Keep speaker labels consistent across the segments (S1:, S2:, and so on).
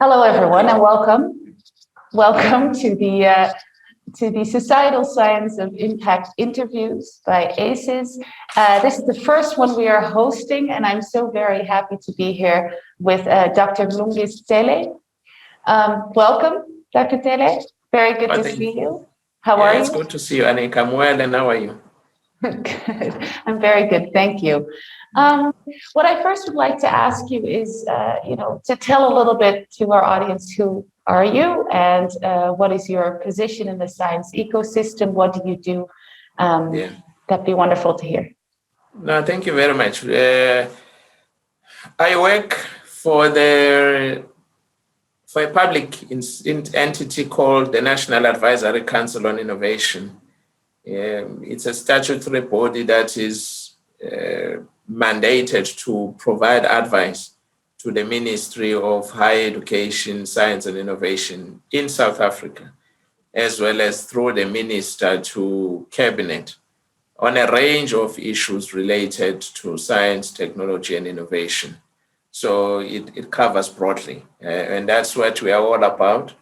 S1: Hello, everyone, and welcome. Welcome to the Societal Science of Impact interviews by AESIS. This is the first one we are hosting, and I'm so very happy to be here with Dr. Mlungisi Cele. Welcome, Dr. Cele. Very good to see you. How are you?
S2: It's good to see you, Anika. I'm well, and how are you?
S1: Good. I'm very good. Thank you. What I first would like to ask you is, to tell a little bit to our audience, who are you and what is your position in the science ecosystem? What do you do? That'd be wonderful to hear.
S2: No, thank you very much. I work for a public entity called the National Advisory Council on Innovation. It's a statutory body that is mandated to provide advice to the Ministry of Higher Education, Science and Innovation in South Africa, as well as through the minister to cabinet on a range of issues related to science, technology, and innovation. So it covers broadly, and that's what we are all about.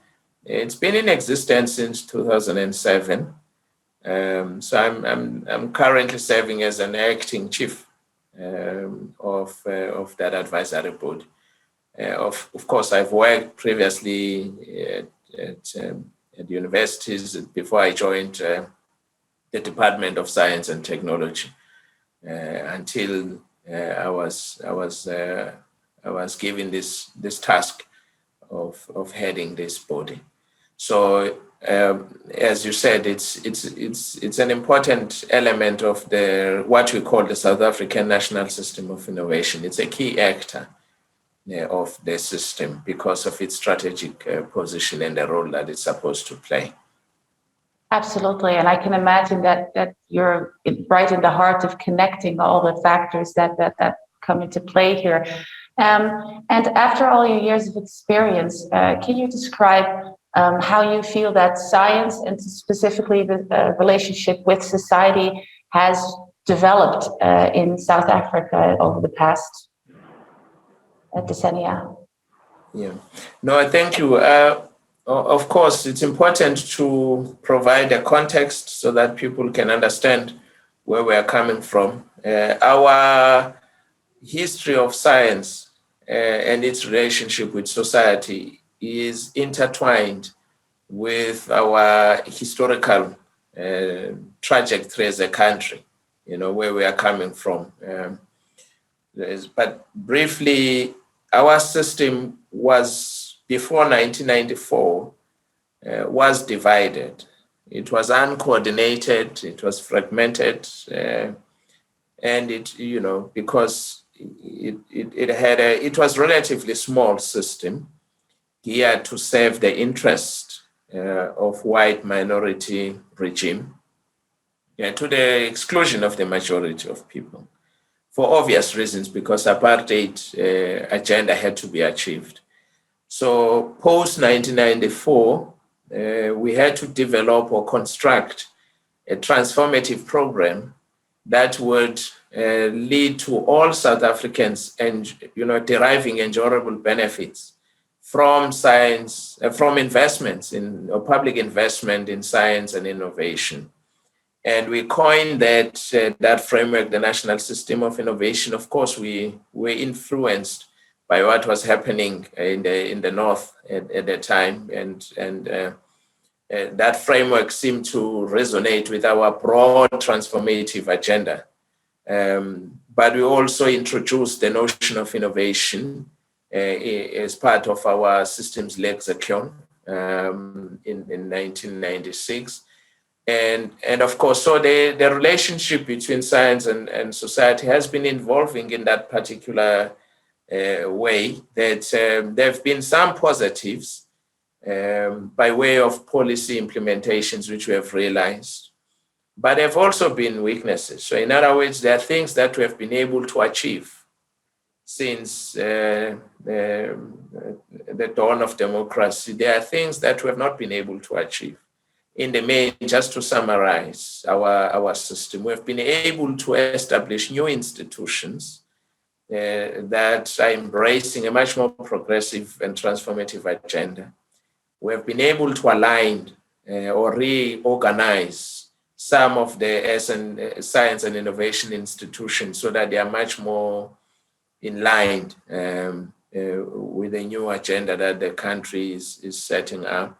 S2: It's been in existence since 2007. So I'm currently serving as an acting chief of that advisory board. Of course, I've worked previously at universities before I joined the Department of Science and Technology until I was given this task of heading this body. So as you said, it's an important element of what we call the South African National System of Innovation. It's a key actor of the system because of its strategic position and the role that it's supposed to play.
S1: Absolutely, and I can imagine that you're right in the heart of connecting all the factors that come into play here. And after all your years of experience, can you describe how you feel that science and specifically the relationship with society has developed in South Africa over the past decennia?
S2: Yeah, no, thank you. Of course, it's important to provide a context so that people can understand where we are coming from. Our history of science and its relationship with society is intertwined with our historical trajectory as a country, where we are coming from. But briefly, our system was, before 1994, was divided. It was uncoordinated, it was fragmented, and because it was a relatively small system geared to serve the interest of white minority regime, to the exclusion of the majority of people, for obvious reasons, because apartheid agenda had to be achieved. So post 1994, we had to develop or construct a transformative program that would lead to all South Africans and deriving enjoyable benefits from science, from investments in public investment in science and innovation. And we coined that framework, the National System of Innovation. Of course, we were influenced by what was happening in the North at the time, and that framework seemed to resonate with our broad transformative agenda. But we also introduced the notion of innovation as part of our systems lexicon in 1996. And of course, so the relationship between science and society has been evolving in that particular way, that there have been some positives by way of policy implementations, which we have realized, but there have also been weaknesses. So in other words, there are things that we have been able to achieve since the dawn of democracy. There are things that we have not been able to achieve. In the main, just to summarize our system, we have been able to establish new institutions that are embracing a much more progressive and transformative agenda. We have been able to align or reorganize some of the science and innovation institutions so that they are much more in line with the new agenda that the country is setting up.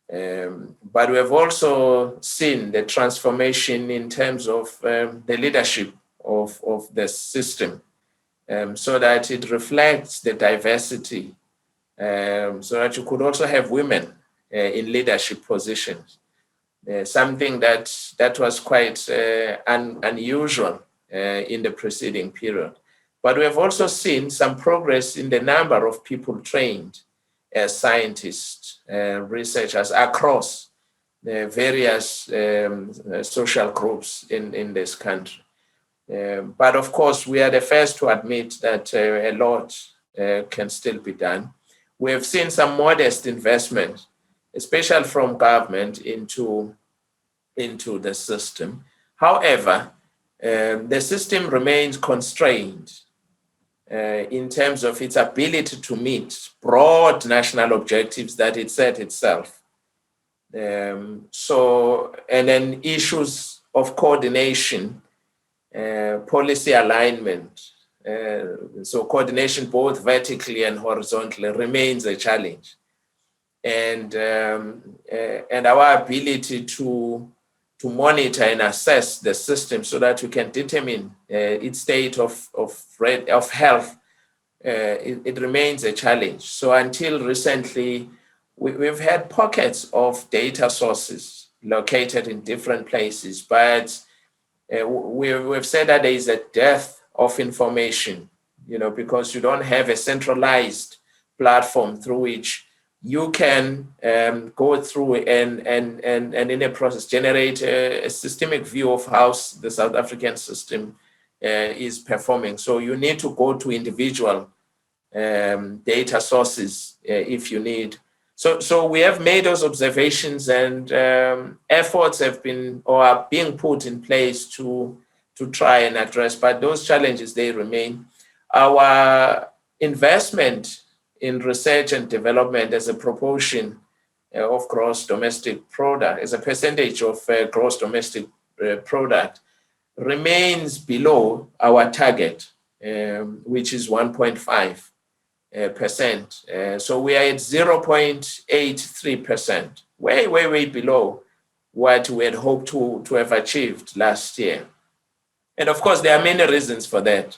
S2: But we have also seen the transformation in terms of the leadership of the system, so that it reflects the diversity, so that you could also have women in leadership positions, something that was quite unusual in the preceding period. But we have also seen some progress in the number of people trained as scientists, researchers across the various social groups in this country. But of course, we are the first to admit that a lot can still be done. We have seen some modest investment, especially from government, into the system. However, the system remains constrained in terms of its ability to meet broad national objectives that it set itself. And then issues of coordination, policy alignment, so coordination both vertically and horizontally remains a challenge. And our ability to monitor and assess the system so that we can determine its state of health, it remains a challenge. So until recently, we've had pockets of data sources located in different places, but we've said that there is a dearth of information, because you don't have a centralized platform through which you can go through and in a process generate a systemic view of how the South African system is performing. So you need to go to individual data sources if you need. So we have made those observations, and efforts have been or are being put in place to try and address, but those challenges, they remain. Our investment in research and development as a proportion of gross domestic product, as a percentage of gross domestic product, remains below our target, which is 1.5%. So we are at 0.83%, way below what we had hoped to have achieved last year. And of course, there are many reasons for that,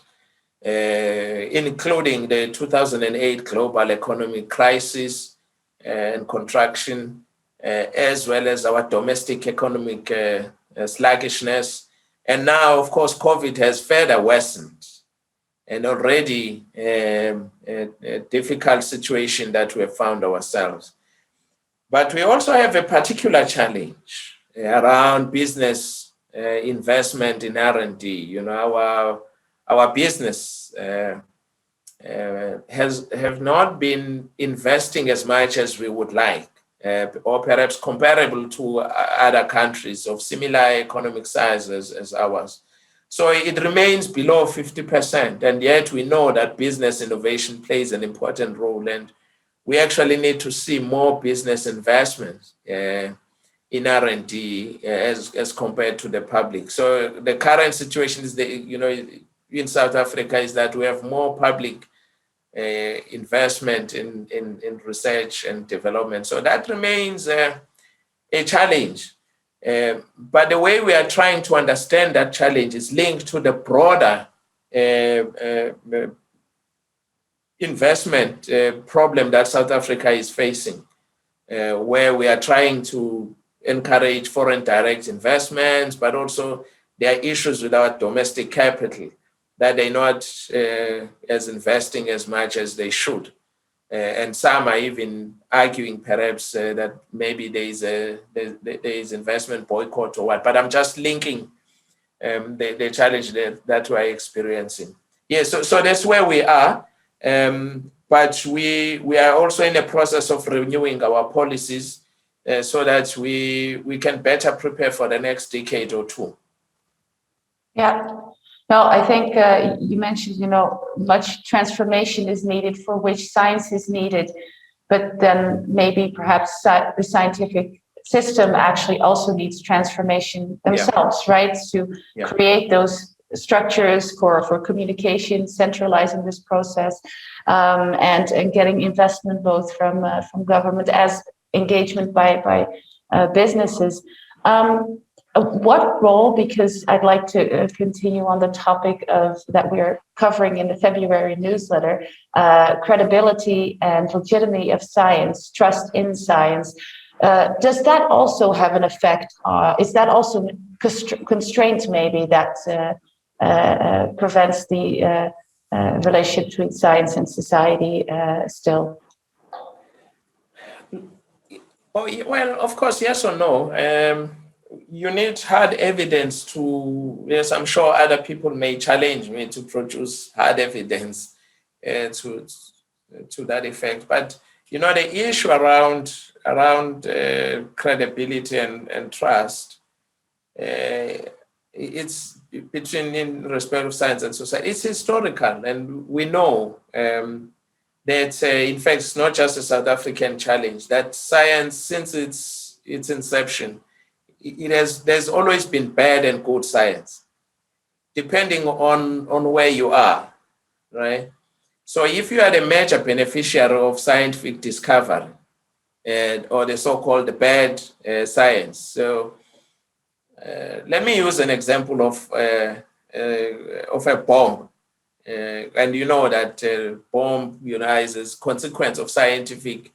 S2: including the 2008 global economic crisis and contraction, as well as our domestic economic sluggishness. And now, of course, COVID has further worsened, and already a difficult situation that we have found ourselves. But we also have a particular challenge around business investment in R&D. Our business have not been investing as much as we would like, or perhaps comparable to other countries of similar economic size as ours. So it remains below 50%, and yet we know that business innovation plays an important role, and we actually need to see more business investment in R&D as compared to the public. So the current situation is in South Africa is that we have more public investment in research and development. So that remains a challenge. But the way we are trying to understand that challenge is linked to the broader investment problem that South Africa is facing, where we are trying to encourage foreign direct investments, but also there are issues with our domestic capital that they're not as investing as much as they should. And some are even arguing perhaps that maybe there is investment boycott or what, but I'm just linking the challenge that we're experiencing. Yeah, so that's where we are. But we are also in the process of renewing our policies so that we can better prepare for the next decade or two.
S1: Yeah. No, I think you mentioned, much transformation is needed for which science is needed, but then maybe perhaps the scientific system actually also needs transformation themselves, right? To create those structures for communication, centralizing this process, and getting investment both from government as engagement by businesses. What role, because I'd like to continue on the topic of that we're covering in the February newsletter, credibility and legitimacy of science, trust in science. Does that also have an effect? Is that also constraint maybe that prevents the relationship between science and society still?
S2: Oh, well, of course, yes or no. You need hard evidence to, yes, I'm sure other people may challenge me to produce hard evidence to that effect. But, the issue around credibility and trust, it's between in respect of science and society. It's historical, and we know that, in fact, it's not just a South African challenge, that science, since its inception, there's always been bad and good science, depending on where you are, right? So if you are the major beneficiary of scientific discovery, or the so-called bad science, so let me use an example of a bomb. And you know that bomb, is a consequence of scientific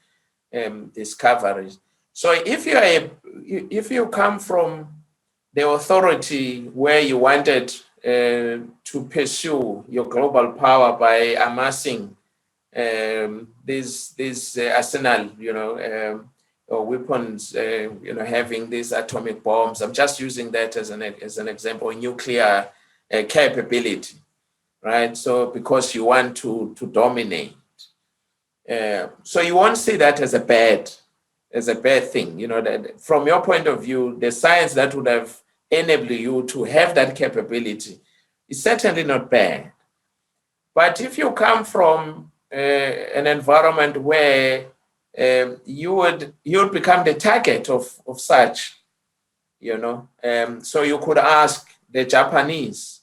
S2: discoveries. So if you come from the authority where you wanted to pursue your global power by amassing this arsenal, or weapons, having these atomic bombs. I'm just using that as an example, nuclear capability, right? So because you want to dominate. So you won't see that as a bad thing, that from your point of view, the science that would have enabled you to have that capability is certainly not bad. But if you come from an environment where you would become the target of such, so you could ask the Japanese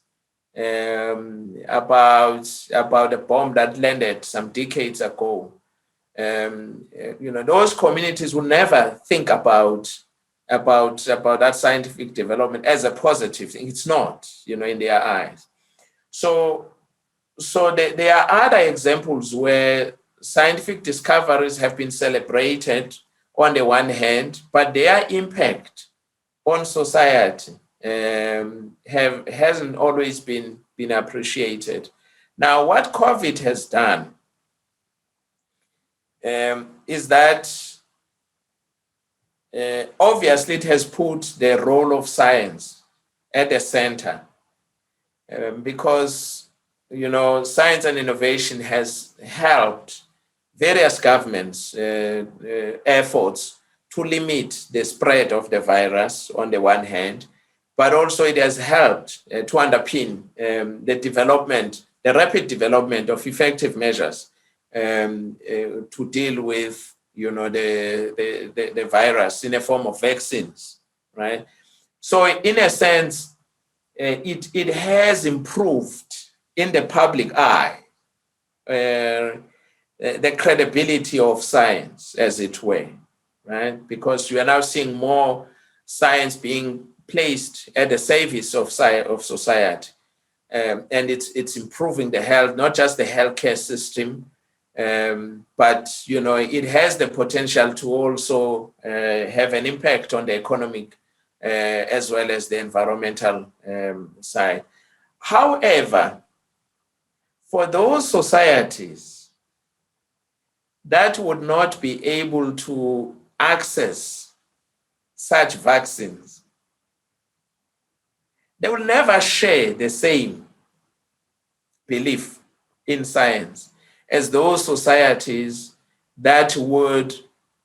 S2: about the bomb that landed some decades ago. Those communities will never think about that scientific development as a positive thing. It's not, in their eyes. So there are other examples where scientific discoveries have been celebrated on the one hand, but their impact on society hasn't always been appreciated. Now, what COVID has done is that obviously it has put the role of science at the center, because science and innovation has helped various governments' efforts to limit the spread of the virus on the one hand, but also it has helped to underpin the rapid development of effective measures to deal with the virus in the form of vaccines, right? So in a sense, it has improved in the public eye the credibility of science, as it were, right? Because you are now seeing more science being placed at the service of society, and it's improving the health, not just the healthcare system, but it has the potential to also have an impact on the economic as well as the environmental side. However, for those societies that would not be able to access such vaccines, they will never share the same belief in science as those societies that would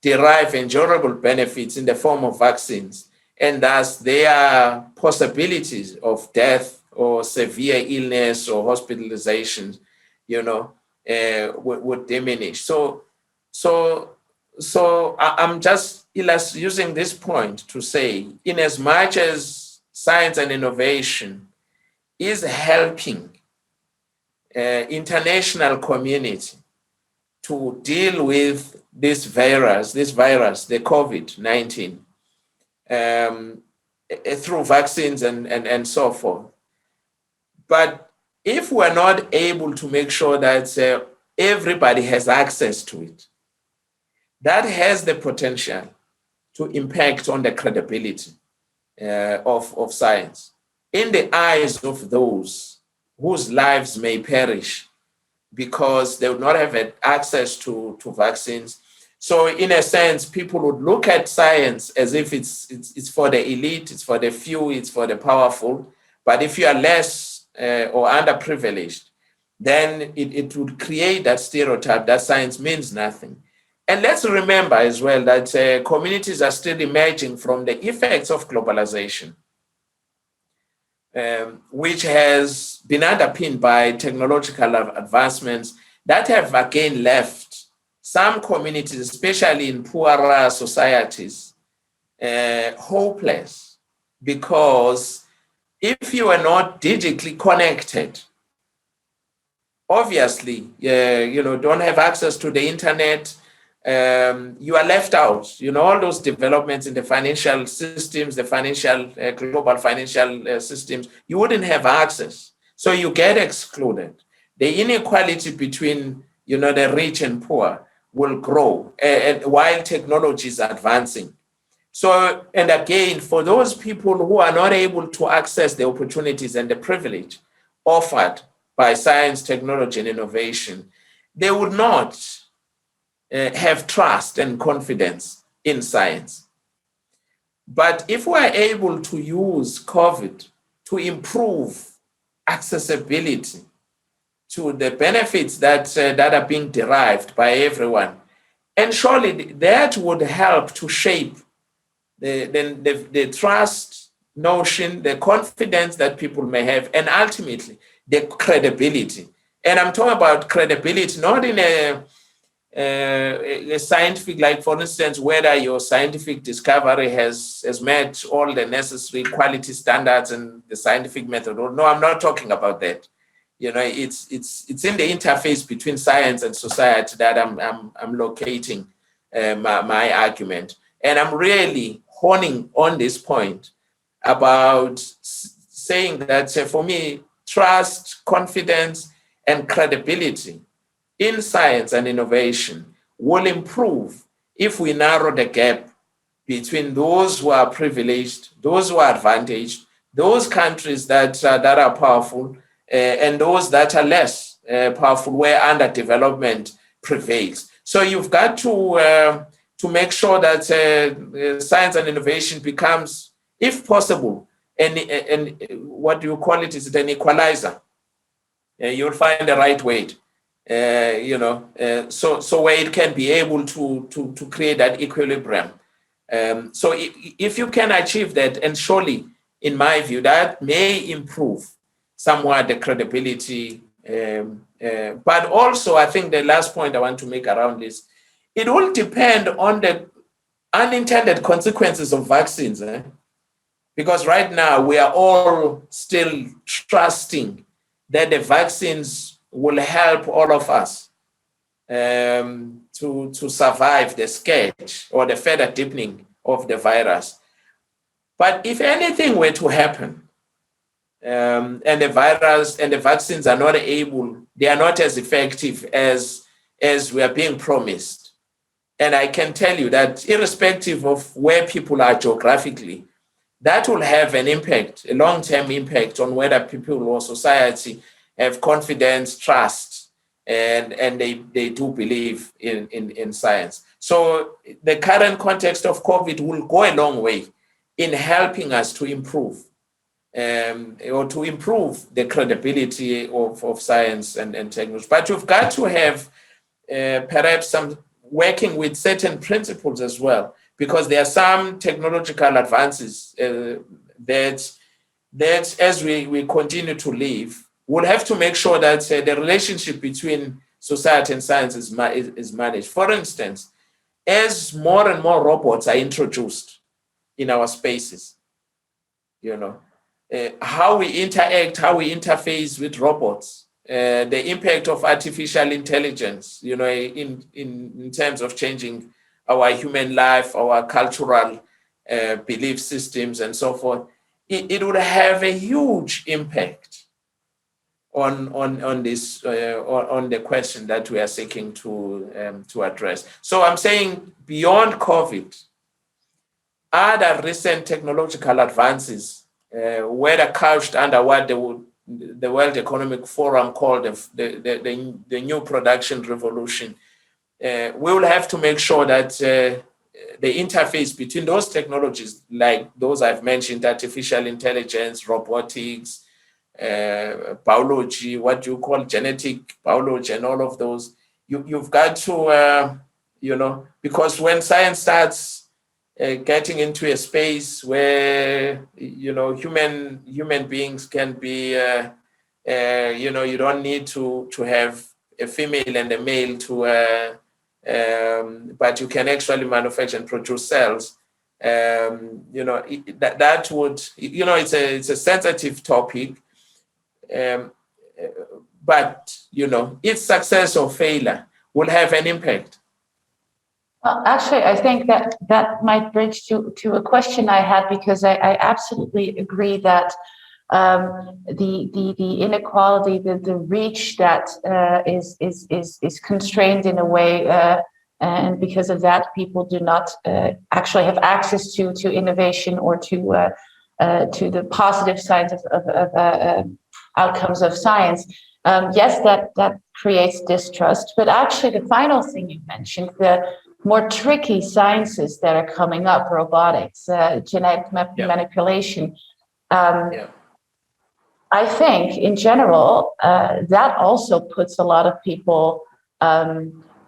S2: derive enjoyable benefits in the form of vaccines, and thus their possibilities of death or severe illness or hospitalization, would diminish. So I'm just using this point to say, in as much as science and innovation is helping international community to deal with this virus, the COVID-19, through vaccines and so forth. But if we're not able to make sure that everybody has access to it, that has the potential to impact on the credibility of science in the eyes of those whose lives may perish because they would not have had access to vaccines. So in a sense, people would look at science as if it's for the elite, it's for the few, it's for the powerful. But if you are less or underprivileged, then it would create that stereotype that science means nothing. And let's remember as well that communities are still emerging from the effects of globalization, which has been underpinned by technological advancements that have again left some communities, especially in poorer societies, hopeless, because if you are not digitally connected, obviously, don't have access to the internet, you are left out. All those developments in the financial systems, the global financial systems, you wouldn't have access. So you get excluded. The inequality between, the rich and poor will grow while technology is advancing. So, and again, for those people who are not able to access the opportunities and the privilege offered by science, technology, and innovation, they would not have trust and confidence in science. But if we are able to use COVID to improve accessibility to the benefits that are being derived by everyone, and surely that would help to shape the trust notion, the confidence that people may have, and ultimately the credibility. And I'm talking about credibility not in a scientific, like for instance, whether your scientific discovery has met all the necessary quality standards and the scientific method. No, I'm not talking about that. It's in the interface between science and society that I'm locating my argument, and I'm really honing on this point about saying that for me, trust, confidence, and credibility in science and innovation will improve if we narrow the gap between those who are privileged, those who are advantaged, those countries that are powerful, and those that are less powerful, where underdevelopment prevails. So you've got to make sure that science and innovation becomes, if possible, and what do you call it? Is it an equalizer? You'll find the right weight. So where it can be able to create that equilibrium. So if you can achieve that, and surely, in my view, that may improve somewhat the credibility. But also, I think the last point I want to make around this, it will depend on the unintended consequences of vaccines. Because right now, we are all still trusting that the vaccines will help all of us to survive the scourge or the further deepening of the virus. But if anything were to happen, and the virus and the vaccines are not able, they are not as effective as we are being promised. And I can tell you that irrespective of where people are geographically, that will have an impact, a long-term impact on whether people or society have confidence, trust, and they do believe in science. So the current context of COVID will go a long way in helping us to improve or to improve the credibility of science and technology. But you've got to have perhaps some working with certain principles as well, because there are some technological advances that that as we continue to live, we'll have to make sure that the relationship between society and science is managed. For instance, as more and more robots are introduced in our spaces, how we interact, how we interface with robots, the impact of artificial intelligence, in terms of changing our human life, our cultural belief systems, and so forth, it would have a huge impact on this on the question that we are seeking to address. So I'm saying beyond COVID, other recent technological advances, whether couched under what the World Economic Forum called the new production revolution, we will have to make sure that the interface between those technologies, like those I've mentioned, artificial intelligence, robotics, biology, what you call genetic biology, and all of those, you've got to, because when science starts getting into a space where human beings can be, you don't need to have a female and a male to, but you can actually manufacture and produce cells. That would, it's a sensitive topic. But its success or failure will have an impact.
S1: Well, actually, I think that might bridge to a question I had, because I absolutely agree that the inequality, the reach that is constrained in a way, and because of that, people do not actually have access to innovation or to the positive sides of outcomes of science. Yes, that creates distrust. But actually, the final thing you mentioned, the more tricky sciences that are coming up, robotics, genetic manipulation. I think in general, that also puts a lot of people, not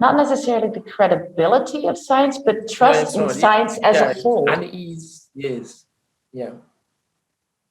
S1: necessarily the credibility of science, but trust in science as a whole.
S2: Unease, yes. Yeah.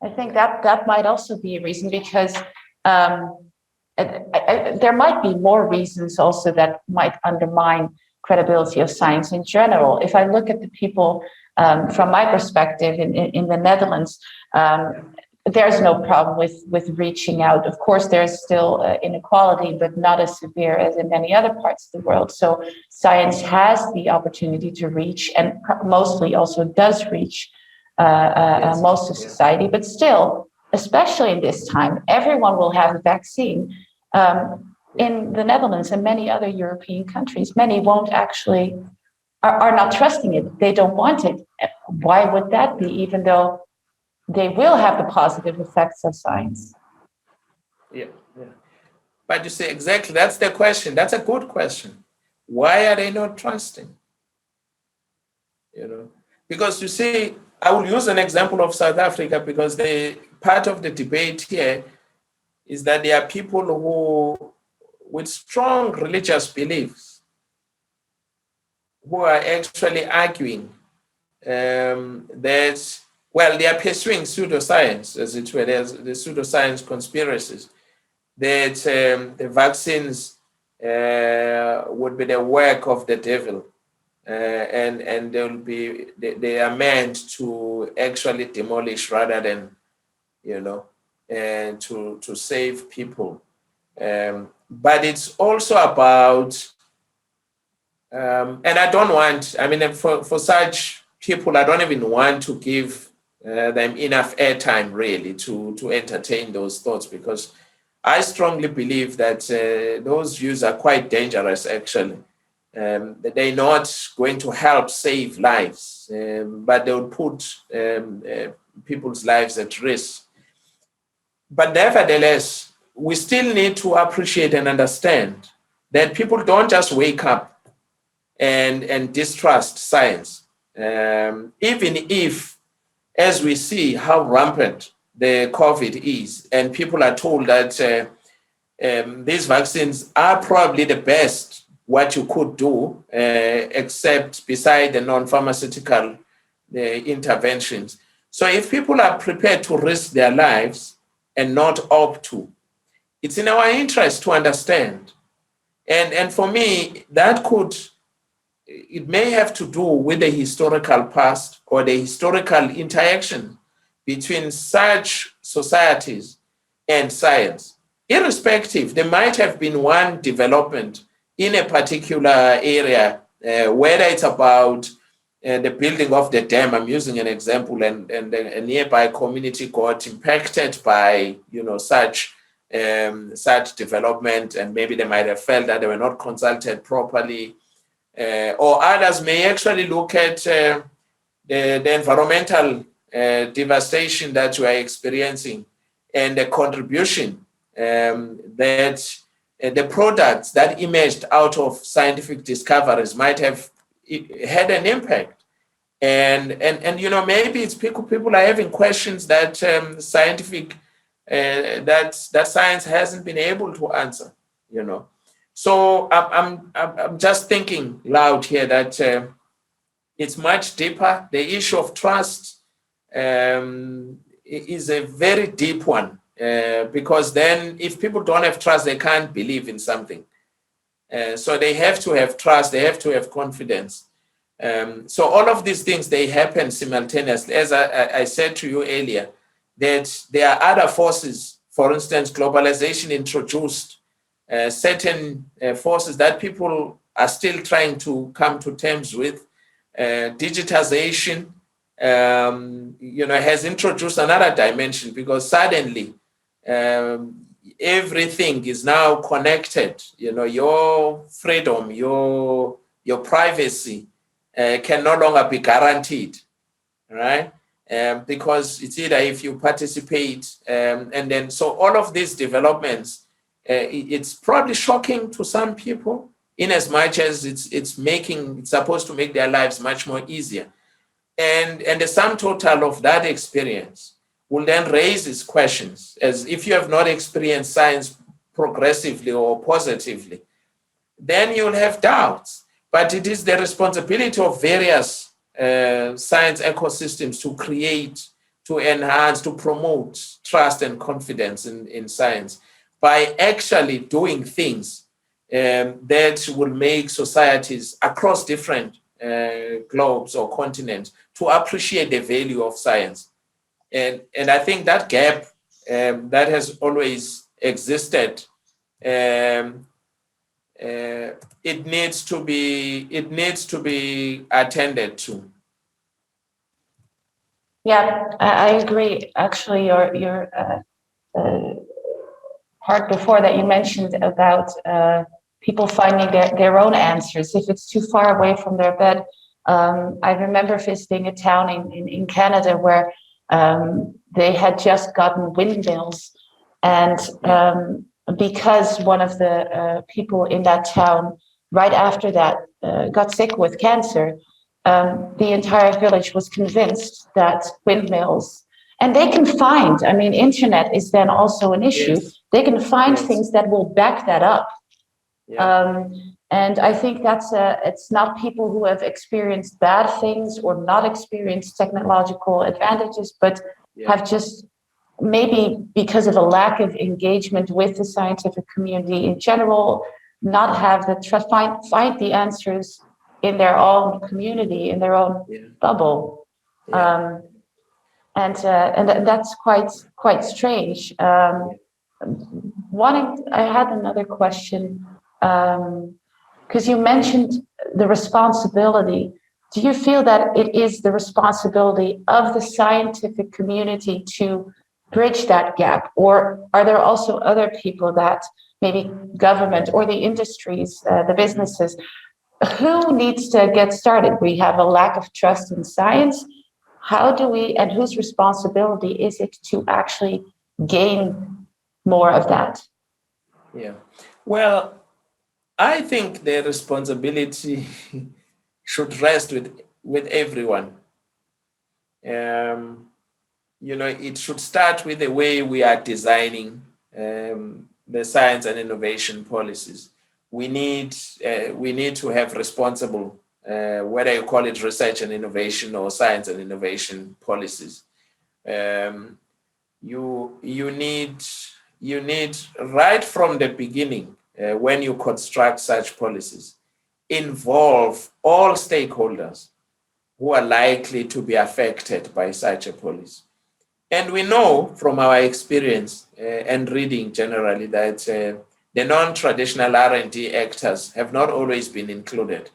S1: I think that might also be a reason, because there might be more reasons also that might undermine credibility of science in general. If I look at the people from my perspective in the Netherlands, there's no problem with reaching out. Of course, there's still inequality, but not as severe as in many other parts of the world. So science has the opportunity to reach, and mostly also does reach most of society. But still, especially in this time, everyone will have a vaccine. In the Netherlands and many other European countries, many won't actually, are not trusting it. They don't want it. Why would that be, even though they will have the positive effects of science?
S2: Yeah. But you say exactly, that's the question. That's a good question. Why are they not trusting? Because you see, I will use an example of South Africa, because part of the debate here is that there are people who, with strong religious beliefs, who are actually arguing that, well, they are pursuing pseudoscience, as it were. There's the pseudoscience conspiracies, that the vaccines would be the work of the devil, and they are meant to actually demolish rather than, to save people. But it's also about, and I don't want, for such people, I don't even want to give them enough airtime really to entertain those thoughts, because I strongly believe that those views are quite dangerous, actually. They're not going to help save lives, but they'll put people's lives at risk. But nevertheless, we still need to appreciate and understand that people don't just wake up and distrust science. Even if, as we see how rampant the COVID is, and people are told that these vaccines are probably the best what you could do, except beside the non-pharmaceutical interventions. So if people are prepared to risk their lives and not opt to, it's in our interest to understand. And for me, it may have to do with the historical past or the historical interaction between such societies and science. Irrespective, there might have been one development in a particular area, whether it's about the building of the dam, I'm using an example, and a nearby community got impacted by such development, and maybe they might have felt that they were not consulted properly. Or others may actually look at the environmental devastation that we are experiencing and the contribution that the products that emerged out of scientific discoveries might have had an impact. And maybe it's people are having questions that that science hasn't been able to answer. So I'm just thinking loud here that it's much deeper. The issue of trust is a very deep one, because then if people don't have trust, they can't believe in something. So they have to have trust, they have to have confidence. So all of these things, they happen simultaneously. As I said to you earlier, that there are other forces. For instance, globalization introduced certain forces that people are still trying to come to terms with. Digitization, has introduced another dimension, because suddenly everything is now connected. Your freedom, your privacy can no longer be guaranteed, right? Because it's either if you participate, and then so all of these developments, it's probably shocking to some people, in as much as it's supposed to make their lives much more easier. And the sum total of that experience will then raise these questions, as if you have not experienced science progressively or positively, then you'll have doubts. But it is the responsibility of various science ecosystems to create, to enhance, to promote trust and confidence in science by actually doing things that will make societies across different globes or continents to appreciate the value of science. And I think that gap that has always existed, it needs to be attended to.
S1: Yeah, I agree. Actually, your part before that you mentioned about people finding their own answers if it's too far away from their bed. I remember visiting a town in Canada where they had just gotten windmills, and because one of the people in that town right after that got sick with cancer, the entire village was convinced that windmills, and they can find, I mean, internet is then also an issue.
S2: Yes.
S1: They can find
S2: Yes.
S1: things that will back that up.
S2: Yeah.
S1: And I think it's not people who have experienced bad things or not experienced technological advantages, but have just maybe because of a lack of engagement with the scientific community in general, not have the trust, find the answers in their own community, in their own bubble.
S2: Yeah.
S1: And that's quite strange. I had another question, because you mentioned the responsibility. Do you feel that it is the responsibility of the scientific community to bridge that gap, or are there also other people, that maybe government or the industries, the businesses, who needs to get started? We have a lack of trust in science. How do we, and whose responsibility is it to actually gain more of that?
S2: Yeah. Well, I think the responsibility should rest with everyone. It should start with the way we are designing the science and innovation policies. We need to have responsible, whether you call it research and innovation or science and innovation policies. You need right from the beginning, when you construct such policies, involve all stakeholders who are likely to be affected by such a policy. And we know from our experience and reading generally that the non-traditional R&D actors have not always been included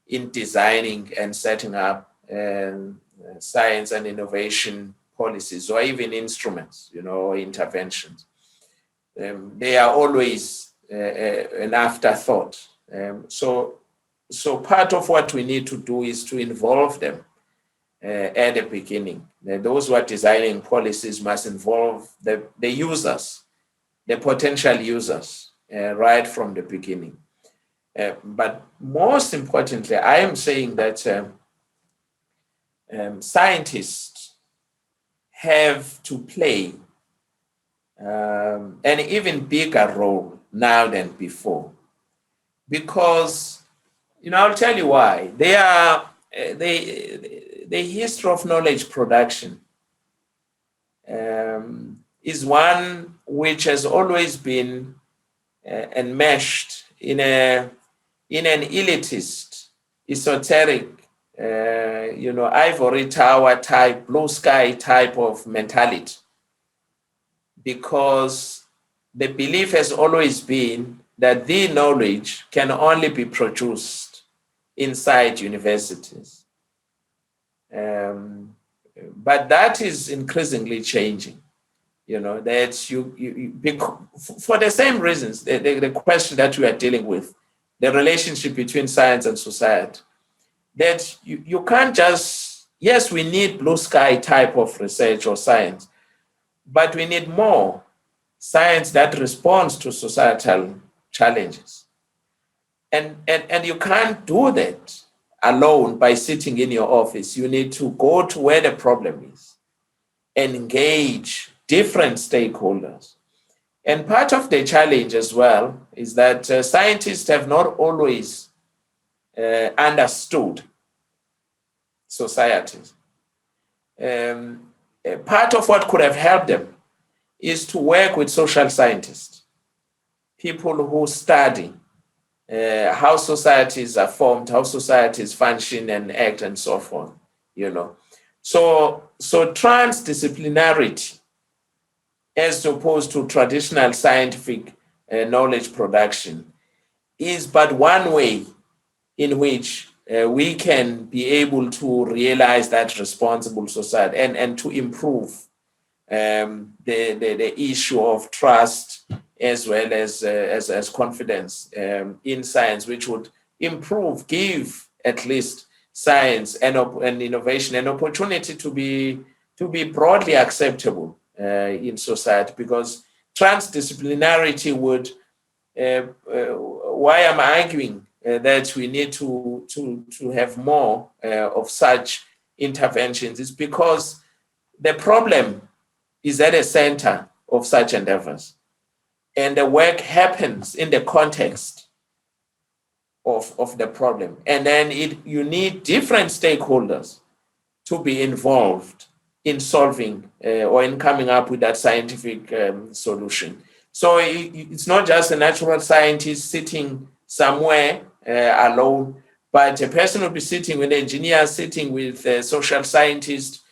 S2: in designing and setting up science and innovation policies, or even instruments, interventions. They are always an afterthought. So part of what we need to do is to involve them at the beginning. Those who are designing policies must involve the users, the potential users, right from the beginning. But most importantly, I am saying that scientists have to play an even bigger role now than before, because I'll tell you why. The history of knowledge production is one which has always been enmeshed in an elitist, esoteric, ivory tower type, blue sky type of mentality, because the belief has always been that the knowledge can only be produced inside universities. But that is increasingly changing. That for the same reasons, the question that we are dealing with, the relationship between science and society, that you can't just, yes, we need blue sky type of research or science, but we need more science that responds to societal challenges. And you can't do that alone by sitting in your office. You need to go to where the problem is, engage different stakeholders. And part of the challenge as well is that scientists have not always understood societies. Part of what could have helped them is to work with social scientists, people who study how societies are formed, how societies function and act, and so forth. So transdisciplinarity, as opposed to traditional scientific knowledge production, is but one way in which we can be able to realize that responsible society and to improve the issue of trust, as well as confidence in science, which would give at least science and innovation an opportunity to be broadly acceptable in society. Because transdisciplinarity would, why I'm arguing that we need to have more of such interventions, is because the problem is at the center of such endeavors, and the work happens in the context of the problem. And then you need different stakeholders to be involved in solving or in coming up with that scientific solution. So it's not just a natural scientist sitting somewhere alone, but a person will be sitting with engineers, sitting with social scientists,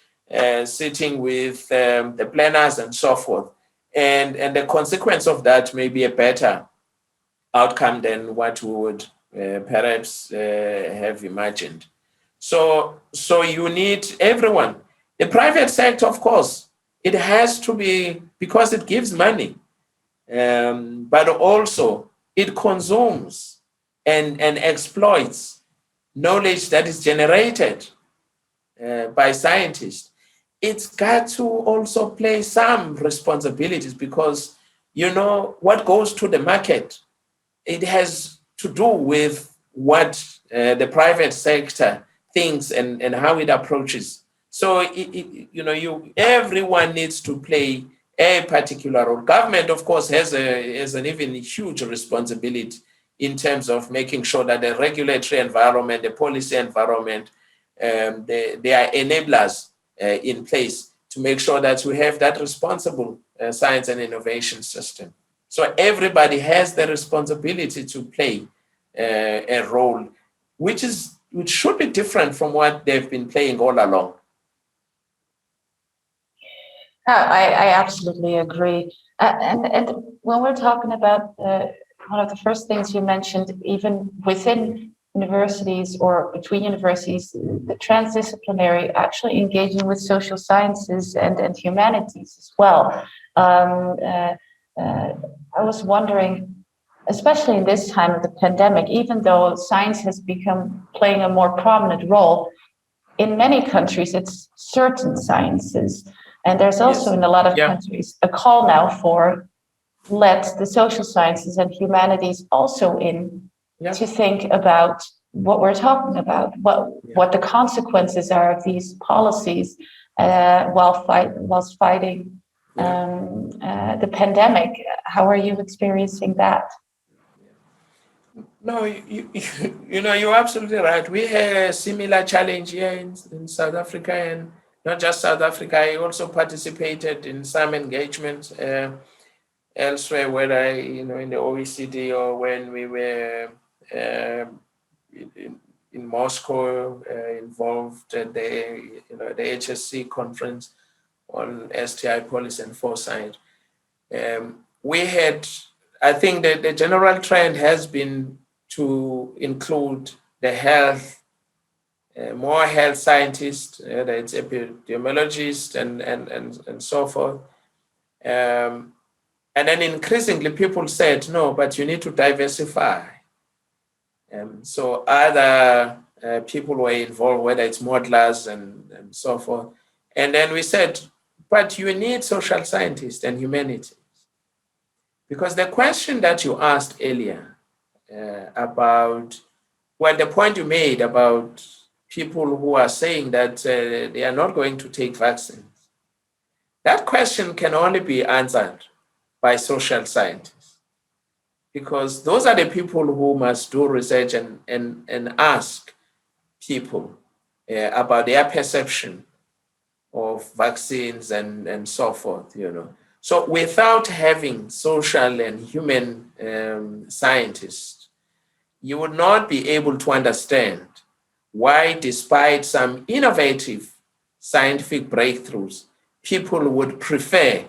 S2: sitting with the planners and so forth. And the consequence of that may be a better outcome than what we would perhaps have imagined. So you need everyone. The private sector, of course, it has to be, because it gives money, but also it consumes and exploits knowledge that is generated by scientists. It's got to also play some responsibilities, because what goes to the market, it has to do with what the private sector thinks and how it approaches. So everyone needs to play a particular role. Government, of course, has an even huge responsibility in terms of making sure that the regulatory environment, the policy environment, there are enablers in place. to make sure that we have that responsible science and innovation system. So everybody has the responsibility to play a role, which should be different from what they've been playing all along.
S1: I absolutely agree. And when we're talking about one of the first things you mentioned, even within universities or between universities, the transdisciplinary actually engaging with social sciences and humanities as well. I was wondering, especially in this time of the pandemic, even though science has become playing a more prominent role, in many countries, it's certain sciences. And there's also in a lot of countries a call now for let the social sciences and humanities also in to think about what we're talking about, what the consequences are of these policies whilst fighting the pandemic. How are you experiencing that?
S2: No, you're absolutely right. We had a similar challenge here in South Africa, and not just South Africa. I also participated in some engagements elsewhere, whether in the OECD or when we were in Moscow, involved at the HSC conference on STI policy and foresight. We had, I think that the general trend has been to include the health, more health scientists, whether it's epidemiologists and so forth. And then increasingly people said, no, but you need to diversify. So other people were involved, whether it's modelers and so forth. And then we said, but you need social scientists and humanities. Because the question that you asked earlier about, well, the point you made about people who are saying that they are not going to take vaccines, that question can only be answered by social scientists. Because those are the people who must do research and ask people about their perception of vaccines and so forth, So without having social and human scientists, you would not be able to understand why, despite some innovative scientific breakthroughs, people would prefer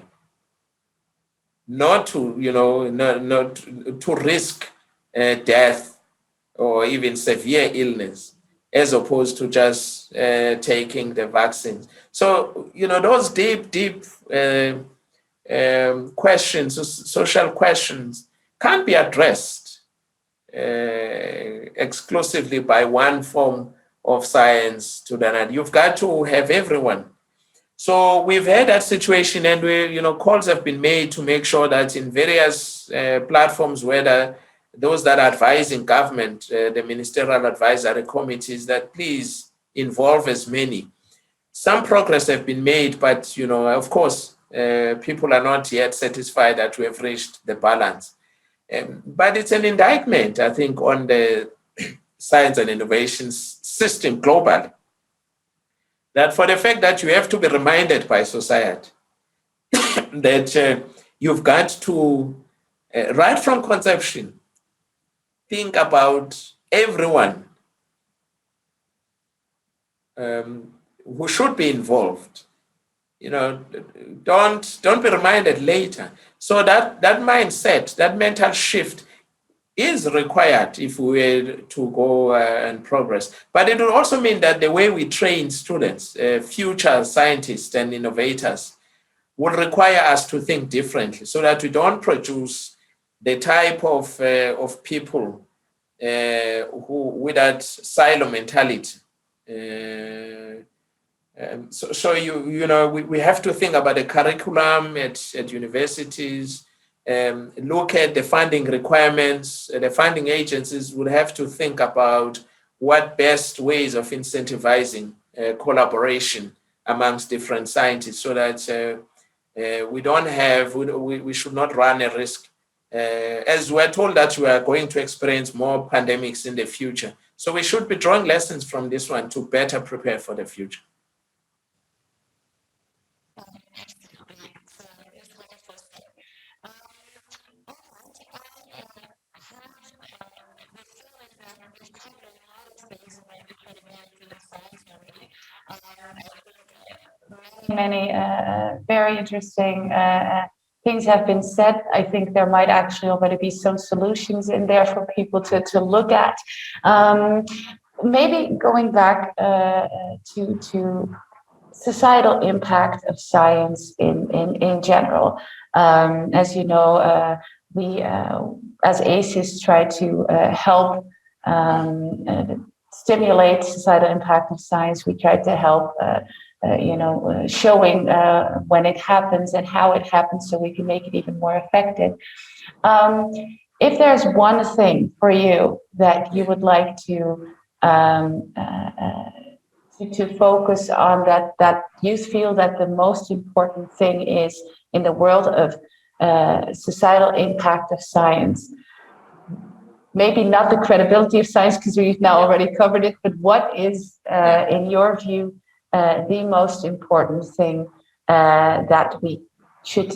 S2: not to, not to risk death or even severe illness, as opposed to just taking the vaccines. So, those deep questions, social questions, can't be addressed exclusively by one form of science to the other. You've got to have everyone. So we've had that situation, and calls have been made to make sure that in various platforms, whether those that are advising government, the ministerial advisory committees, that please involve as many. Some progress have been made, but of course, people are not yet satisfied that we have reached the balance. But it's an indictment, I think, on the science and innovation system globally, that for the fact that you have to be reminded by society that you've got to, right from conception, think about everyone who should be involved. Don't be reminded later. So that mindset, that mental shift is required if we were to go and progress. But it will also mean that the way we train students, future scientists and innovators, will require us to think differently so that we don't produce the type of people who with that silo mentality. So we have to think about the curriculum at universities, look at the funding requirements. The funding agencies would have to think about what best ways of incentivizing collaboration amongst different scientists, so that we should not run a risk. As we're told that we are going to experience more pandemics in the future. So we should be drawing lessons from this one to better prepare for the future.
S1: many very interesting things have been said. I think there might actually already be some solutions in there for people to look at. Maybe going back to societal impact of science in general. As you know, we as AESIS try to help stimulate societal impact of science. We try to help showing when it happens and how it happens so we can make it even more effective. If there's one thing for you that you would like to focus on, that you feel that the most important thing is in the world of societal impact of science, maybe not the credibility of science because we've now already covered it, but what is, in your view, the most important thing that we should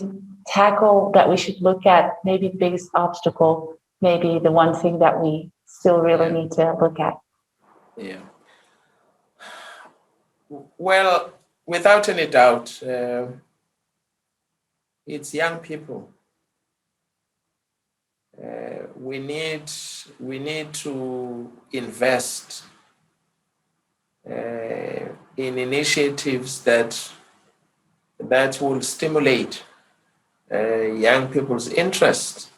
S1: tackle, that we should look at, maybe the biggest obstacle, maybe the one thing that we still really need to look at?
S2: Yeah. Well, without any doubt, it's young people. We need to invest in initiatives that will stimulate young people's interest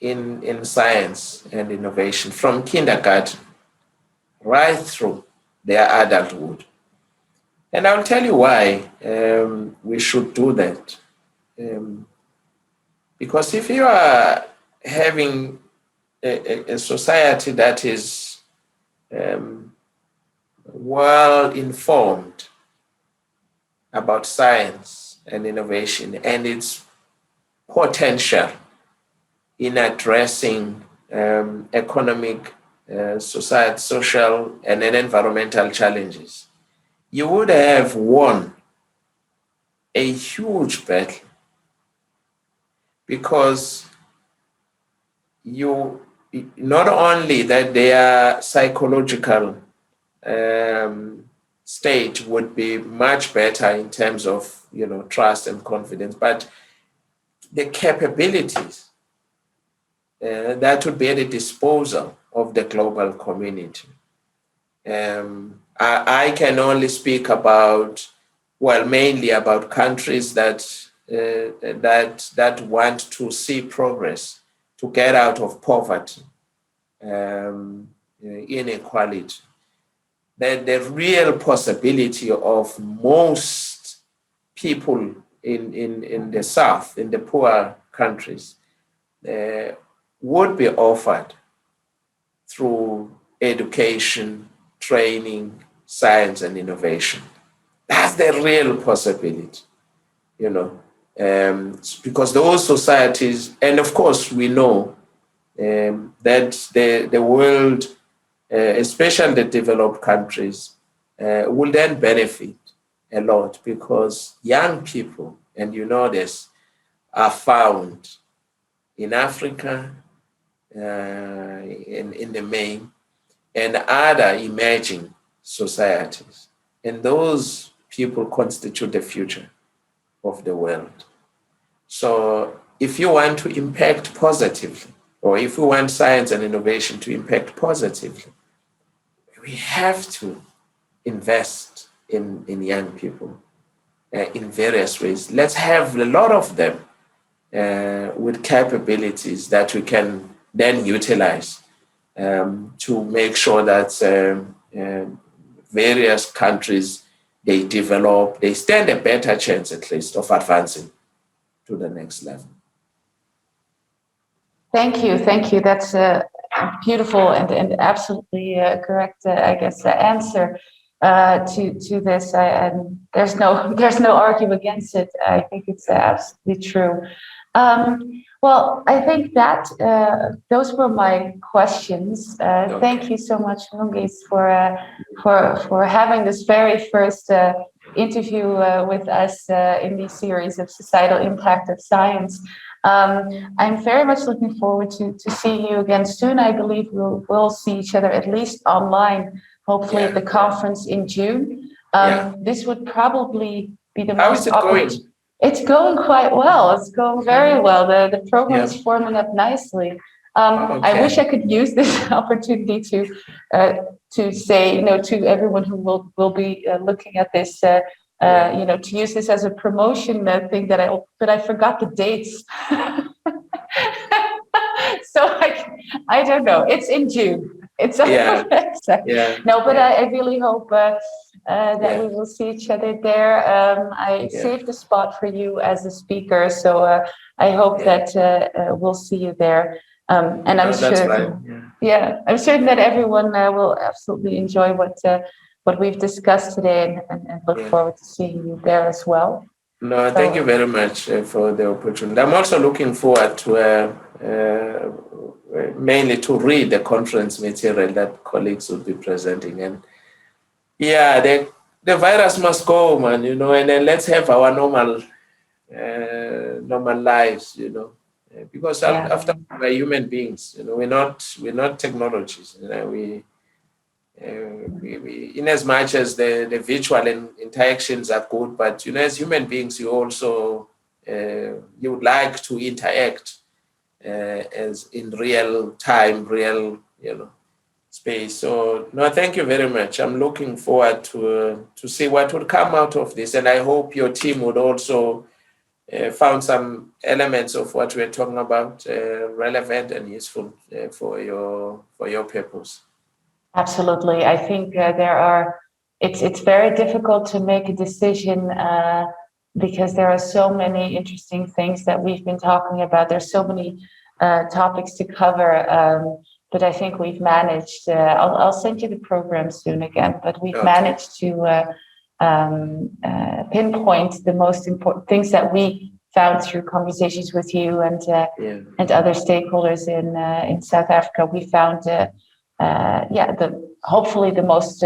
S2: in science and innovation from kindergarten right through their adulthood. And I'll tell you why we should do that. Because if you are having a society that is well informed about science and innovation and its potential in addressing economic, social, and environmental challenges, you would have won a huge battle, because you not only that their psychological state would be much better in terms of trust and confidence, but the capabilities that would be at the disposal of the global community. I can only speak about, mainly about countries that want to see progress, to get out of poverty, inequality. That the real possibility of most people in the South, in the poor countries, would be offered through education, training, science, and innovation. That's the real possibility, because those societies, and of course we know that the world, especially the developed countries, will then benefit a lot, because young people, and this, are found in Africa, in the main, and other emerging societies. And those people constitute the future of the world. So if you want to impact positively, or if we want science and innovation to impact positively, we have to invest in young people in various ways. Let's have a lot of them with capabilities that we can then utilize to make sure that various countries, they develop, they stand a better chance at least of advancing to the next level.
S1: Thank you. That's a beautiful and absolutely correct, answer to this. And there's no argument against it. I think it's absolutely true. Well, I think that those were my questions.
S2: Okay.
S1: Thank you so much, Mlungisi, for having this very first interview with us in the series of societal impact of science. I'm very much looking forward to seeing you again soon. I believe we'll see each other at least online, hopefully at the conference in June. This would probably be the
S2: How
S1: most
S2: is it going?
S1: It's going quite well. It's going very well. The program
S2: Yeah.
S1: is forming up nicely.
S2: Okay.
S1: I wish I could use this opportunity to say, to everyone who will be looking at this, to use this as a promotion thing but I forgot the dates. So I don't know. It's in June. It's
S2: Yeah. Yeah.
S1: No, but
S2: Yeah.
S1: I really hope that we will see each other there. I saved a spot for you as a speaker, so I hope that we'll see you there. And I'm
S2: that's
S1: sure,
S2: fine.
S1: I'm certain that everyone will absolutely enjoy what we've discussed today, and look forward to seeing you there as well.
S2: No, thank you very much for the opportunity. I'm also looking forward to mainly to read the conference material that colleagues will be presenting. And the virus must go, man, and then let's have our normal lives, because after we're human beings, we're not technologies. We in as much as the virtual interactions are good, but as human beings, you also you would like to interact as in real time, real space. So no, thank you very much. I'm looking forward to see what will come out of this, and I hope your team would also found some elements of what we're talking about relevant and useful for your purpose.
S1: Absolutely. I think it's very difficult to make a decision because there are so many interesting things that we've been talking about. There's so many topics to cover, but I think we've managed. I'll send you the program soon again, but we've managed to pinpoint the most important things that we found through conversations with you and other stakeholders in South Africa. We found hopefully the most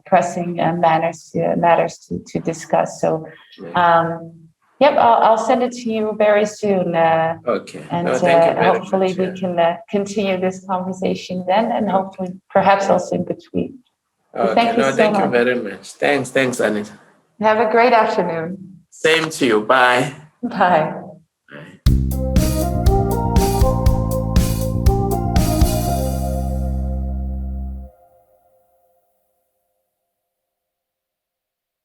S1: pressing matters to discuss. So, I'll send it to you very soon.
S2: And
S1: thank you hopefully we can continue this conversation then, and hopefully perhaps also in between.
S2: Thank you very much. Thanks, Anita.
S1: Have a great afternoon.
S2: Same to you. Bye.
S1: Bye.